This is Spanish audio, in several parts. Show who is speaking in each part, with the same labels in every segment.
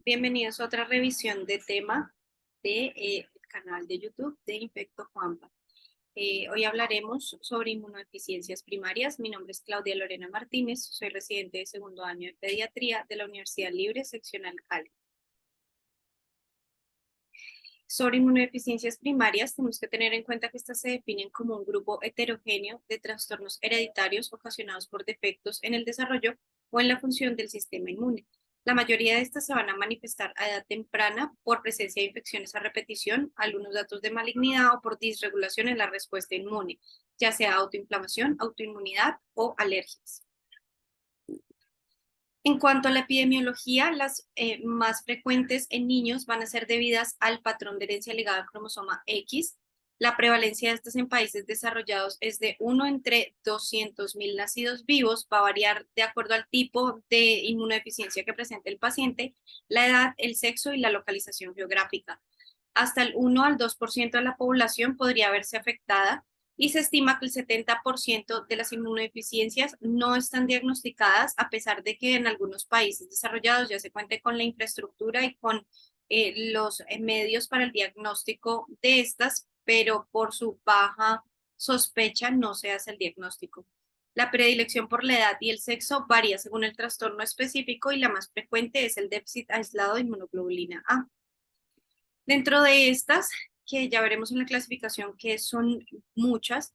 Speaker 1: Bienvenidos a otra revisión de tema del canal de YouTube de Infecto Juanpa. Hoy hablaremos sobre inmunodeficiencias primarias. Mi nombre es Claudia Lorena Martínez, soy residente de segundo año de pediatría de la Universidad Libre Seccional Cali. Sobre inmunodeficiencias primarias, tenemos que tener en cuenta que estas se definen como un grupo heterogéneo de trastornos hereditarios ocasionados por defectos en el desarrollo o en la función del sistema inmune. La mayoría de estas se van a manifestar a edad temprana por presencia de infecciones a repetición, algunos datos de malignidad o por disregulación en la respuesta inmune, ya sea autoinflamación, autoinmunidad o alergias. En cuanto a la epidemiología, las más frecuentes en niños van a ser debidas al patrón de herencia ligado al cromosoma X. La prevalencia de estas en países desarrollados es de 1 entre 200.000 nacidos vivos. Va a variar de acuerdo al tipo de inmunodeficiencia que presente el paciente, la edad, el sexo y la localización geográfica. Hasta el 1 al 2% de la población podría verse afectada y se estima que el 70% de las inmunodeficiencias no están diagnosticadas, a pesar de que en algunos países desarrollados ya se cuente con la infraestructura y con los medios para el diagnóstico de estas, pero por su baja sospecha no se hace el diagnóstico. La predilección por la edad y el sexo varía según el trastorno específico y la más frecuente es el déficit aislado de inmunoglobulina A. Dentro de estas, que ya veremos en la clasificación que son muchas,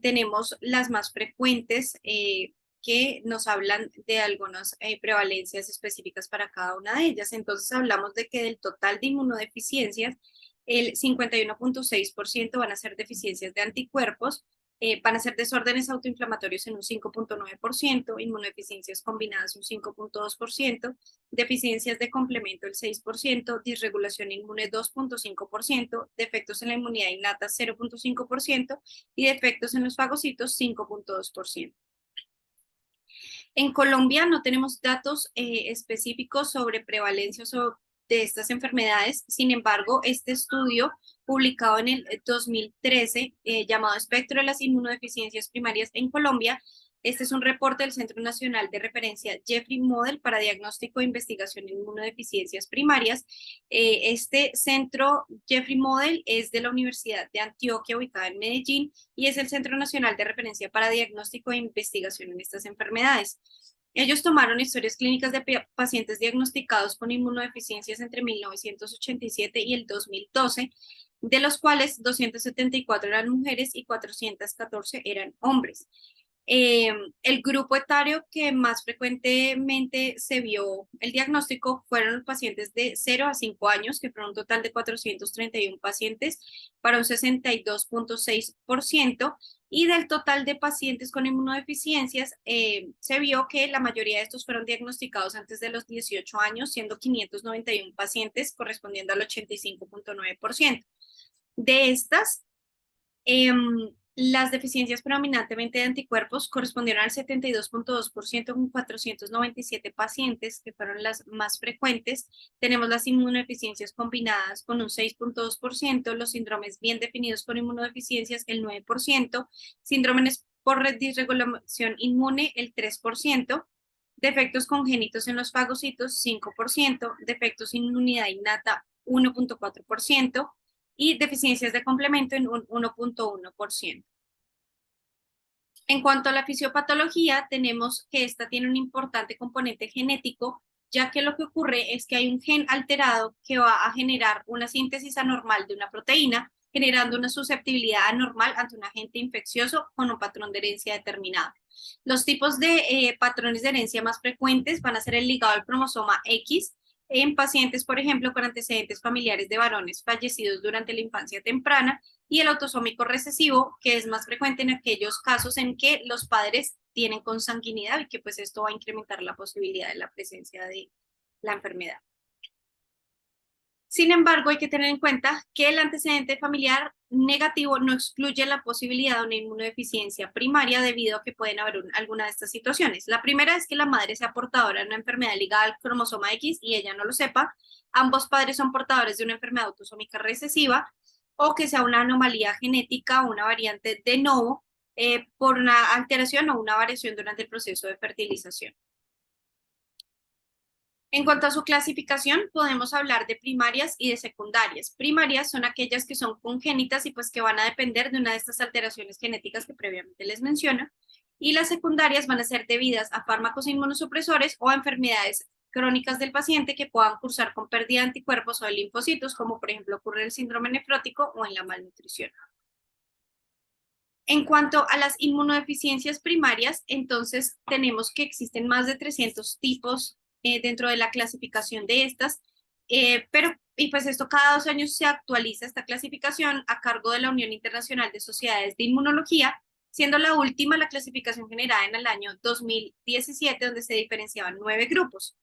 Speaker 1: tenemos las más frecuentes que nos hablan de algunas prevalencias específicas para cada una de ellas. Entonces hablamos de que del total de inmunodeficiencias, el 51.6% van a ser deficiencias de anticuerpos, van a ser desórdenes autoinflamatorios en un 5.9%, inmunodeficiencias combinadas un 5.2%, deficiencias de complemento el 6%, disregulación inmune 2.5%, defectos en la inmunidad innata 0.5% y defectos en los fagocitos 5.2%. En Colombia no tenemos datos específicos sobre prevalencia de estas enfermedades. Sin embargo, este estudio publicado en el 2013, llamado Espectro de las inmunodeficiencias primarias en Colombia, este es un reporte del Centro Nacional de Referencia Jeffrey Model para Diagnóstico e Investigación de Inmunodeficiencias Primarias. Este centro Jeffrey Model es de la Universidad de Antioquia, ubicada en Medellín, y es el Centro Nacional de Referencia para Diagnóstico e Investigación en estas enfermedades. Ellos tomaron historias clínicas de pacientes diagnosticados con inmunodeficiencias entre 1987 y el 2012, de los cuales 274 eran mujeres y 414 eran hombres. El grupo etario que más frecuentemente se vio el diagnóstico fueron los pacientes de 0 a 5 años, que fueron un total de 431 pacientes para un 62.6%, y del total de pacientes con inmunodeficiencias se vio que la mayoría de estos fueron diagnosticados antes de los 18 años, siendo 591 pacientes, correspondiendo al 85.9%. De estas, las deficiencias predominantemente de anticuerpos correspondieron al 72.2% con 497 pacientes, que fueron las más frecuentes. Tenemos las inmunodeficiencias combinadas con un 6.2%, los síndromes bien definidos con inmunodeficiencias el 9%, síndromes por disregulación inmune el 3%, defectos congénitos en los fagocitos 5%, defectos en inmunidad innata 1.4%, y deficiencias de complemento en un 1.1%. En cuanto a la fisiopatología, tenemos que esta tiene un importante componente genético, ya que lo que ocurre es que hay un gen alterado que va a generar una síntesis anormal de una proteína, generando una susceptibilidad anormal ante un agente infeccioso con un patrón de herencia determinado. Los tipos de patrones de herencia más frecuentes van a ser el ligado al cromosoma X, en pacientes, por ejemplo, con antecedentes familiares de varones fallecidos durante la infancia temprana, y el autosómico recesivo, que es más frecuente en aquellos casos en que los padres tienen consanguinidad y que pues esto va a incrementar la posibilidad de la presencia de la enfermedad. Sin embargo, hay que tener en cuenta que el antecedente familiar negativo no excluye la posibilidad de una inmunodeficiencia primaria debido a que pueden haber alguna de estas situaciones. La primera es que la madre sea portadora de una enfermedad ligada al cromosoma X y ella no lo sepa. Ambos padres son portadores de una enfermedad autosómica recesiva, o que sea una anomalía genética o una variante de novo por una alteración o una variación durante el proceso de fertilización. En cuanto a su clasificación, podemos hablar de primarias y de secundarias. Primarias son aquellas que son congénitas y pues que van a depender de una de estas alteraciones genéticas que previamente les menciono. Y las secundarias van a ser debidas a fármacos inmunosupresores o a enfermedades crónicas del paciente que puedan cursar con pérdida de anticuerpos o de linfocitos, como por ejemplo ocurre en el síndrome nefrótico o en la malnutrición. En cuanto a las inmunodeficiencias primarias, entonces tenemos que existen más de 300 tipos dentro de la clasificación de estas, y pues esto cada 2 años se actualiza esta clasificación a cargo de la Unión Internacional de Sociedades de Inmunología, siendo la última la clasificación generada en el año 2017, donde se diferenciaban 9 grupos.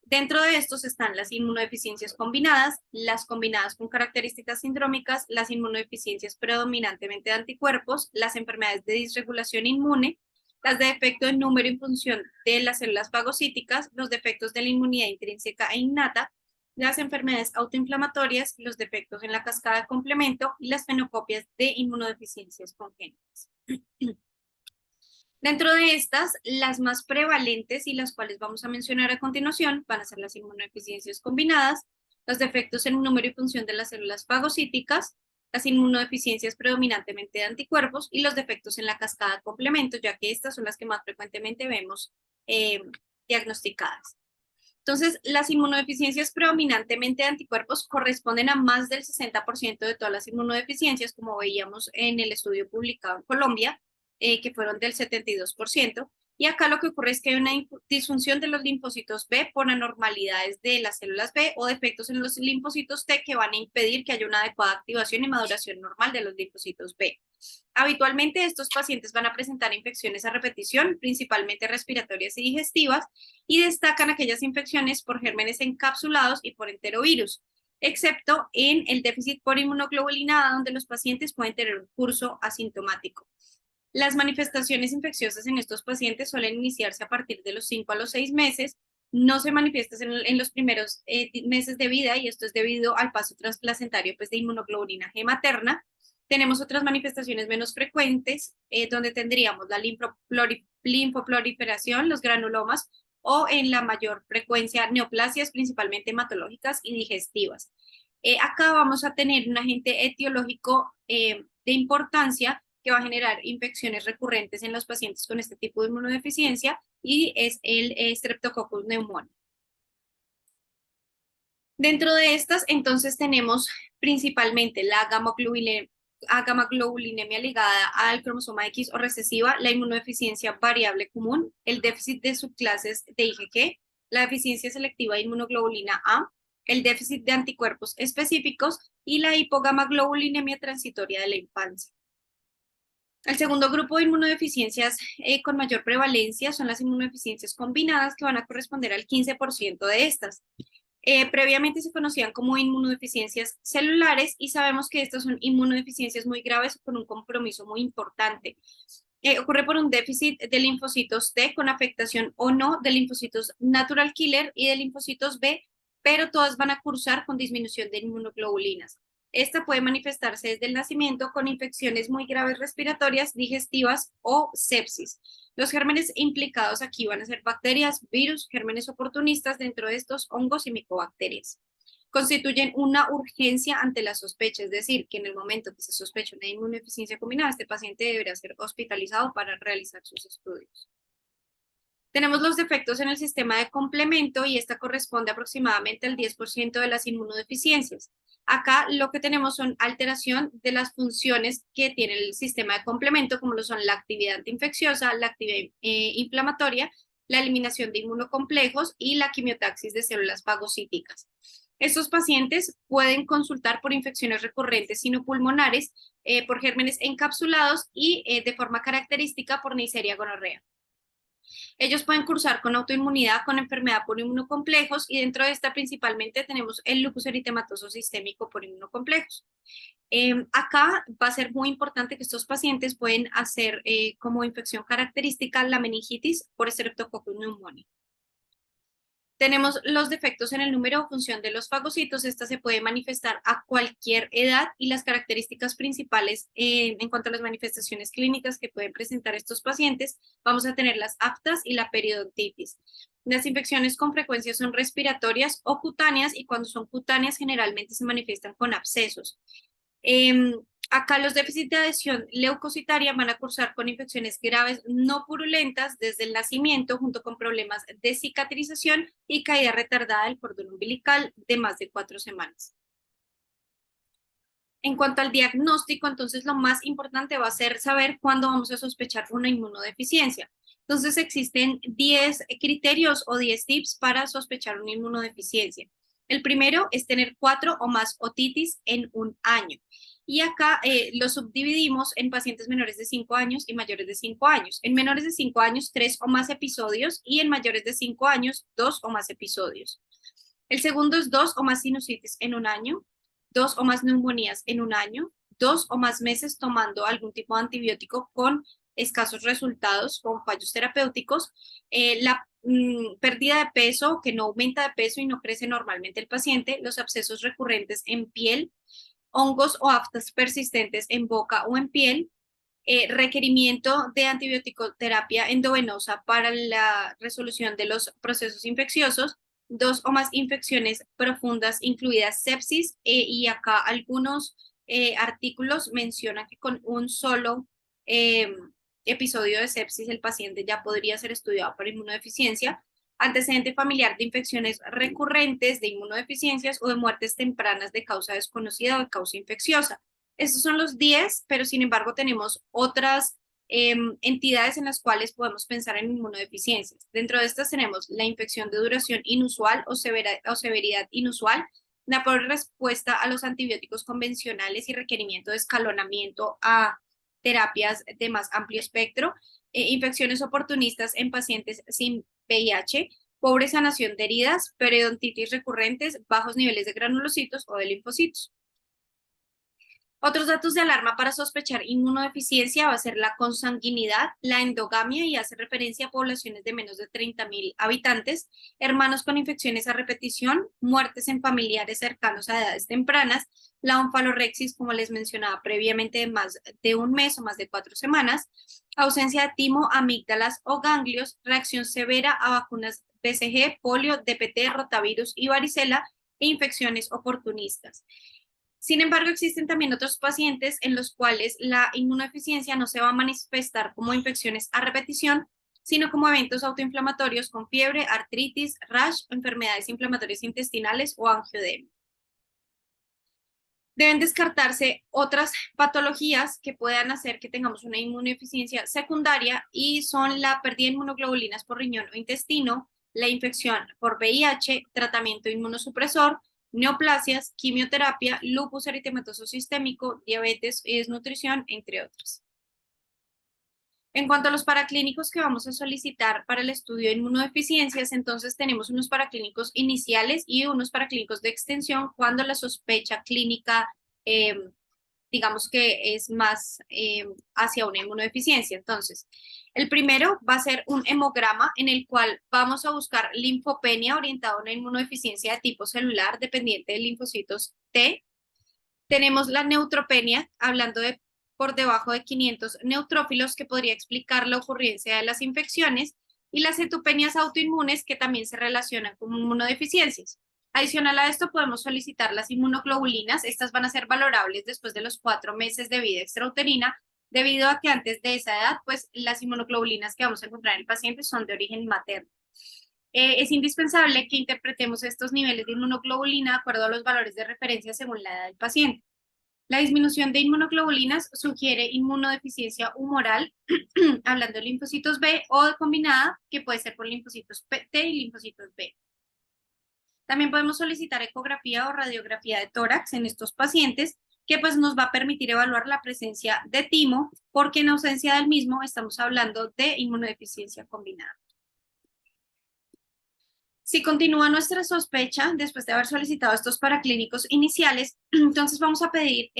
Speaker 1: Dentro de estos están las inmunodeficiencias combinadas, las combinadas con características sindrómicas, las inmunodeficiencias predominantemente de anticuerpos, las enfermedades de disregulación inmune, las de defecto de número en función de las células fagocíticas, los defectos de la inmunidad intrínseca e innata, las enfermedades autoinflamatorias, los defectos en la cascada de complemento y las fenocopias de inmunodeficiencias congénitas. Dentro de estas, las más prevalentes y las cuales vamos a mencionar a continuación van a ser las inmunodeficiencias combinadas, los defectos en número y función de las células fagocíticas, las inmunodeficiencias predominantemente de anticuerpos y los defectos en la cascada de complemento, ya que estas son las que más frecuentemente vemos diagnosticadas. Entonces, las inmunodeficiencias predominantemente de anticuerpos corresponden a más del 60% de todas las inmunodeficiencias, como veíamos en el estudio publicado en Colombia, que fueron del 72%. Y acá lo que ocurre es que hay una disfunción de los linfocitos B por anormalidades de las células B o defectos en los linfocitos T que van a impedir que haya una adecuada activación y maduración normal de los linfocitos B. Habitualmente estos pacientes van a presentar infecciones a repetición, principalmente respiratorias y digestivas, y destacan aquellas infecciones por gérmenes encapsulados y por enterovirus, excepto en el déficit por inmunoglobulina A, donde los pacientes pueden tener un curso asintomático. Las manifestaciones infecciosas en estos pacientes suelen iniciarse a partir de los 5 a los 6 meses, no se manifiestan en los primeros meses de vida, y esto es debido al paso transplacentario pues, de inmunoglobulina G materna. Tenemos otras manifestaciones menos frecuentes, donde tendríamos la linfoproliferación, los granulomas, o en la mayor frecuencia neoplasias, principalmente hematológicas y digestivas. Acá vamos a tener un agente etiológico de importancia que va a generar infecciones recurrentes en los pacientes con este tipo de inmunodeficiencia, y es el Streptococcus pneumoniae. Dentro de estas, entonces, tenemos principalmente la gamaglobulinemia ligada al cromosoma X o recesiva, la inmunodeficiencia variable común, el déficit de subclases de IgG, la deficiencia selectiva de inmunoglobulina A, el déficit de anticuerpos específicos y la hipogamaglobulinemia transitoria de la infancia. El segundo grupo de inmunodeficiencias con mayor prevalencia son las inmunodeficiencias combinadas, que van a corresponder al 15% de estas. Previamente se conocían como inmunodeficiencias celulares, y sabemos que estas son inmunodeficiencias muy graves con un compromiso muy importante. Ocurre por un déficit de linfocitos T con afectación o no de linfocitos natural killer y de linfocitos B, pero todas van a cursar con disminución de inmunoglobulinas. Esta puede manifestarse desde el nacimiento con infecciones muy graves respiratorias, digestivas o sepsis. Los gérmenes implicados aquí van a ser bacterias, virus, gérmenes oportunistas, dentro de estos hongos y micobacterias. Constituyen una urgencia ante la sospecha, es decir, que en el momento que se sospecha una inmunodeficiencia combinada, este paciente deberá ser hospitalizado para realizar sus estudios. Tenemos los defectos en el sistema de complemento, y esta corresponde aproximadamente al 10% de las inmunodeficiencias. Acá lo que tenemos son alteración de las funciones que tiene el sistema de complemento, como lo son la actividad antiinfecciosa, la actividad inflamatoria, la eliminación de inmunocomplejos y la quimiotaxis de células fagocíticas. Estos pacientes pueden consultar por infecciones recurrentes sinopulmonares, por gérmenes encapsulados y de forma característica por Neisseria gonorrea. Ellos pueden cursar con autoinmunidad, con enfermedad por inmunocomplejos, y dentro de esta principalmente tenemos el lupus eritematoso sistémico por inmunocomplejos. Acá va a ser muy importante que estos pacientes pueden hacer como infección característica la meningitis por Streptococcus pneumoniae. Tenemos los defectos en el número o función de los fagocitos. Esta se puede manifestar a cualquier edad, y las características principales en cuanto a las manifestaciones clínicas que pueden presentar estos pacientes, vamos a tener las aftas y la periodontitis. Las infecciones con frecuencia son respiratorias o cutáneas y cuando son cutáneas generalmente se manifiestan con abscesos. Em, Acá los déficits de adhesión leucocitaria van a cursar con infecciones graves no purulentas desde el nacimiento junto con problemas de cicatrización y caída retardada del cordón umbilical de más de 4 semanas. En cuanto al diagnóstico, entonces lo más importante va a ser saber cuándo vamos a sospechar una inmunodeficiencia. Entonces existen 10 criterios o 10 tips para sospechar una inmunodeficiencia. El primero es tener 4 o más otitis en un año. Y acá lo subdividimos en pacientes menores de 5 años y mayores de 5 años. En menores de 5 años, 3 o más episodios y en mayores de 5 años, 2 o más episodios. El segundo es 2 o más sinusitis en un año, 2 o más neumonías en un año, 2 o más meses tomando algún tipo de antibiótico con escasos resultados, con fallos terapéuticos, la pérdida de peso, que no aumenta de peso y no crece normalmente el paciente, los abscesos recurrentes en piel, hongos o aftas persistentes en boca o en piel, requerimiento de antibioticoterapia endovenosa para la resolución de los procesos infecciosos, 2 o más infecciones profundas, incluidas sepsis, y acá algunos artículos mencionan que con un solo episodio de sepsis el paciente ya podría ser estudiado por inmunodeficiencia, antecedente familiar de infecciones recurrentes, de inmunodeficiencias o de muertes tempranas de causa desconocida o de causa infecciosa. Estos son los 10, pero sin embargo tenemos otras entidades en las cuales podemos pensar en inmunodeficiencias. Dentro de estas tenemos la infección de duración inusual o severidad inusual, la pobre respuesta a los antibióticos convencionales y requerimiento de escalonamiento a terapias de más amplio espectro, infecciones oportunistas en pacientes sin VIH, pobre sanación de heridas, periodontitis recurrentes, bajos niveles de granulocitos o de linfocitos. Otros datos de alarma para sospechar inmunodeficiencia va a ser la consanguinidad, la endogamia y hace referencia a poblaciones de menos de 30.000 habitantes, hermanos con infecciones a repetición, muertes en familiares cercanos a edades tempranas, la onfalorexis, como les mencionaba previamente, de más de un mes o más de 4 semanas, ausencia de timo, amígdalas o ganglios, reacción severa a vacunas BCG, polio, DPT, rotavirus y varicela e infecciones oportunistas. Sin embargo, existen también otros pacientes en los cuales la inmunodeficiencia no se va a manifestar como infecciones a repetición, sino como eventos autoinflamatorios con fiebre, artritis, rash, enfermedades inflamatorias intestinales o angioedema. Deben descartarse otras patologías que puedan hacer que tengamos una inmunodeficiencia secundaria y son la pérdida de inmunoglobulinas por riñón o intestino, la infección por VIH, tratamiento inmunosupresor, neoplasias, quimioterapia, lupus eritematoso sistémico, diabetes y desnutrición, entre otros. En cuanto a los paraclínicos que vamos a solicitar para el estudio de inmunodeficiencias, entonces tenemos unos paraclínicos iniciales y unos paraclínicos de extensión cuando la sospecha clínica, digamos que es más hacia una inmunodeficiencia. Entonces, el primero va a ser un hemograma en el cual vamos a buscar linfopenia orientada a una inmunodeficiencia de tipo celular dependiente de linfocitos T. Tenemos la neutropenia, hablando de por debajo de 500 neutrófilos, que podría explicar la ocurrencia de las infecciones, y las citopenias autoinmunes, que también se relacionan con inmunodeficiencias. Adicional a esto, podemos solicitar las inmunoglobulinas. Estas van a ser valorables después de los 4 meses de vida extrauterina, debido a que antes de esa edad, pues las inmunoglobulinas que vamos a encontrar en el paciente son de origen materno. Es indispensable que interpretemos estos niveles de inmunoglobulina de acuerdo a los valores de referencia según la edad del paciente. La disminución de inmunoglobulinas sugiere inmunodeficiencia humoral, hablando de linfocitos B, o de combinada, que puede ser por linfocitos T y linfocitos B. También podemos solicitar ecografía o radiografía de tórax en estos pacientes, que pues nos va a permitir evaluar la presencia de timo, porque en ausencia del mismo estamos hablando de inmunodeficiencia combinada. Si continúa nuestra sospecha, después de haber solicitado estos paraclínicos iniciales, entonces vamos a pedir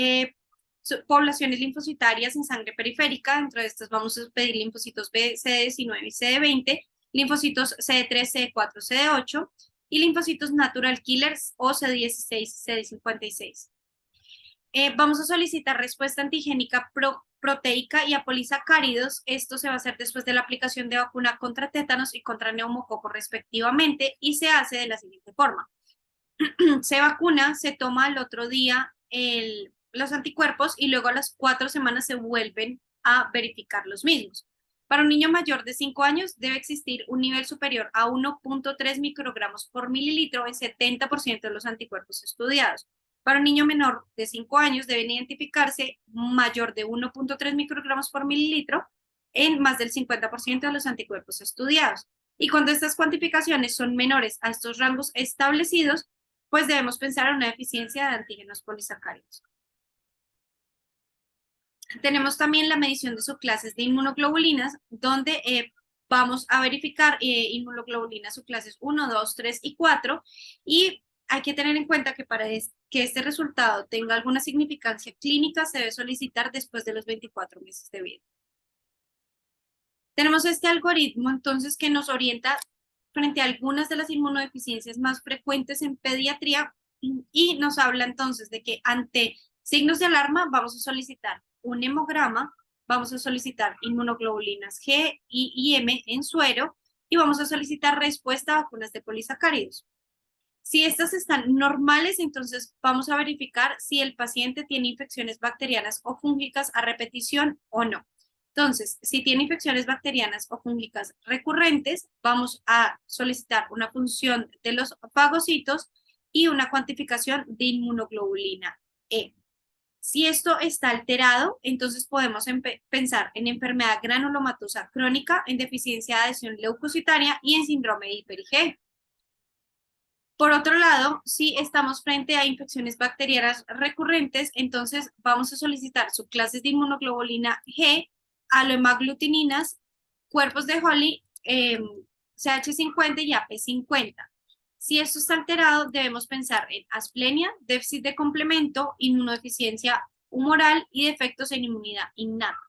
Speaker 1: poblaciones linfocitarias en sangre periférica. Dentro de estas vamos a pedir linfocitos B, CD19 y CD20, linfocitos CD3, CD4, CD8 y linfocitos natural killers o CD16 y CD56. Vamos a solicitar respuesta antigénica proteica y a polisacáridos. Esto se va a hacer después de la aplicación de vacuna contra tétanos y contra neumococo respectivamente y se hace de la siguiente forma. Se vacuna, se toma al otro día los anticuerpos y luego a las 4 semanas se vuelven a verificar los mismos. Para un niño mayor de 5 años debe existir un nivel superior a 1.3 microgramos por mililitro en 70% de los anticuerpos estudiados. Para un niño menor de 5 años deben identificarse mayor de 1.3 microgramos por mililitro en más del 50% de los anticuerpos estudiados. Y cuando estas cuantificaciones son menores a estos rangos establecidos, pues debemos pensar en una deficiencia de antígenos polisacáridos. Tenemos también la medición de subclases de inmunoglobulinas, donde vamos a verificar inmunoglobulinas subclases 1, 2, 3 y 4, y hay que tener en cuenta que para que este resultado tenga alguna significancia clínica se debe solicitar después de los 24 meses de vida. Tenemos este algoritmo entonces que nos orienta frente a algunas de las inmunodeficiencias más frecuentes en pediatría y nos habla entonces de que ante signos de alarma vamos a solicitar un hemograma, vamos a solicitar inmunoglobulinas G y M en suero y vamos a solicitar respuesta a vacunas de polisacáridos. Si estas están normales, entonces vamos a verificar si el paciente tiene infecciones bacterianas o fúngicas a repetición o no. Entonces, si tiene infecciones bacterianas o fúngicas recurrentes, vamos a solicitar una función de los fagocitos y una cuantificación de inmunoglobulina E. Si esto está alterado, entonces podemos pensar en enfermedad granulomatosa crónica, en deficiencia de adhesión leucocitaria y en síndrome de Hiper IgE. Por otro lado, si estamos frente a infecciones bacterianas recurrentes, entonces vamos a solicitar subclases de inmunoglobulina G, alohemaglutininas, cuerpos de Holly, CH50 y AP50. Si esto está alterado, debemos pensar en asplenia, déficit de complemento, inmunodeficiencia humoral y defectos en inmunidad innata.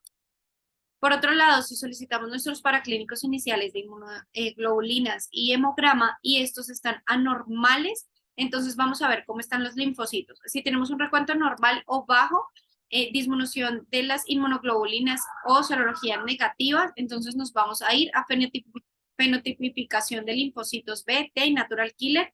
Speaker 1: Por otro lado, si solicitamos nuestros paraclínicos iniciales de inmunoglobulinas y hemograma y estos están anormales, entonces vamos a ver cómo están los linfocitos. Si tenemos un recuento normal o bajo, disminución de las inmunoglobulinas o serología negativa, entonces nos vamos a ir a fenotipificación de linfocitos B, T y natural killer.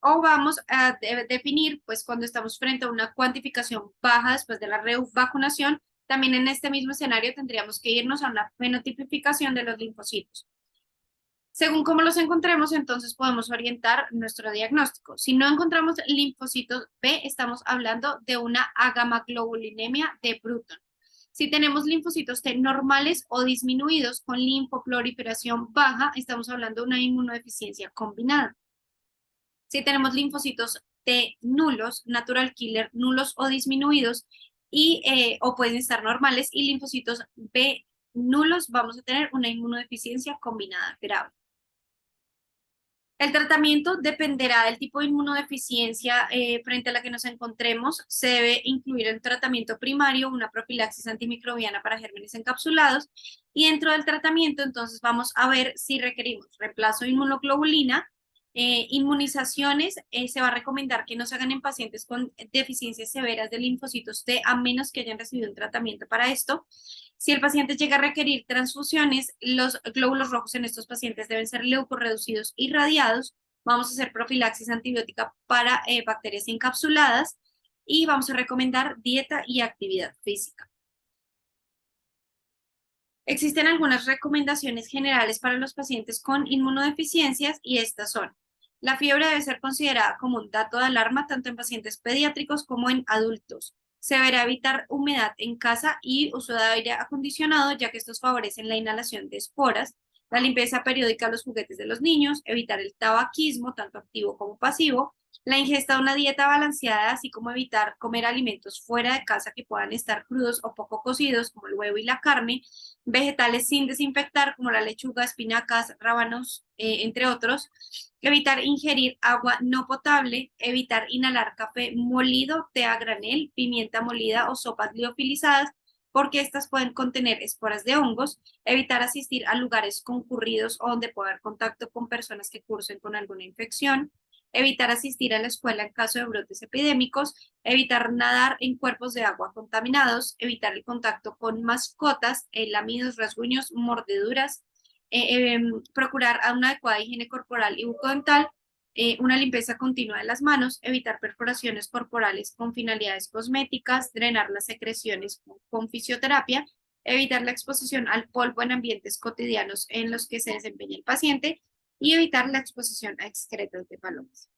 Speaker 1: O vamos a definir, pues cuando estamos frente a una cuantificación baja después de la revacunación, también en este mismo escenario tendríamos que irnos a una fenotipificación de los linfocitos. Según cómo los encontremos, entonces podemos orientar nuestro diagnóstico. Si no encontramos linfocitos B, estamos hablando de una agamaglobulinemia de Bruton. Si tenemos linfocitos T normales o disminuidos con linfoproliferación baja, estamos hablando de una inmunodeficiencia combinada. Si tenemos linfocitos T nulos, natural killer, nulos o disminuidos, o pueden estar normales, y linfocitos B nulos, vamos a tener una inmunodeficiencia combinada grave. El tratamiento dependerá del tipo de inmunodeficiencia frente a la que nos encontremos. Se debe incluir el tratamiento primario, una profilaxis antimicrobiana para gérmenes encapsulados, y dentro del tratamiento entonces vamos a ver si requerimos reemplazo de inmunoglobulina, inmunizaciones. Se va a recomendar que no se hagan en pacientes con deficiencias severas de linfocitos T a menos que hayan recibido un tratamiento para esto. Si el paciente llega a requerir transfusiones, los glóbulos rojos en estos pacientes deben ser leucorreducidos y radiados. Vamos a hacer profilaxis antibiótica para bacterias encapsuladas y vamos a recomendar dieta y actividad física. Existen algunas recomendaciones generales para los pacientes con inmunodeficiencias y estas son: la fiebre debe ser considerada como un dato de alarma tanto en pacientes pediátricos como en adultos. Se deberá evitar humedad en casa y uso de aire acondicionado, ya que estos favorecen la inhalación de esporas, la limpieza periódica de los juguetes de los niños, evitar el tabaquismo, tanto activo como pasivo, la ingesta de una dieta balanceada, así como evitar comer alimentos fuera de casa que puedan estar crudos o poco cocidos, como el huevo y la carne, vegetales sin desinfectar, como la lechuga, espinacas, rábanos, entre otros, evitar ingerir agua no potable, evitar inhalar café molido, té a granel, pimienta molida o sopas liofilizadas, porque estas pueden contener esporas de hongos, evitar asistir a lugares concurridos o donde pueda haber contacto con personas que cursen con alguna infección, evitar asistir a la escuela en caso de brotes epidémicos, evitar nadar en cuerpos de agua contaminados, evitar el contacto con mascotas, lamidos, rasguños, mordeduras, procurar a una adecuada higiene corporal y bucodental, una limpieza continua de las manos, evitar perforaciones corporales con finalidades cosméticas, drenar las secreciones con fisioterapia, evitar la exposición al polvo en ambientes cotidianos en los que se desempeña el paciente y evitar la exposición a excretas de palomas.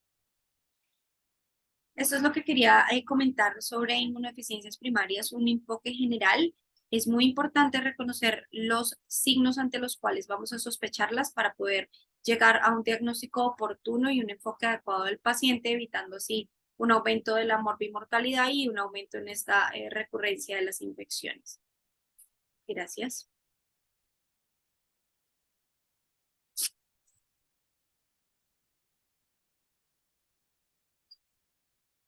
Speaker 1: Esto es lo que quería comentar sobre inmunodeficiencias primarias, un enfoque general. Es muy importante reconocer los signos ante los cuales vamos a sospecharlas para poder llegar a un diagnóstico oportuno y un enfoque adecuado del paciente, evitando así un aumento de la morbimortalidad y un aumento en esta recurrencia de las infecciones. Gracias.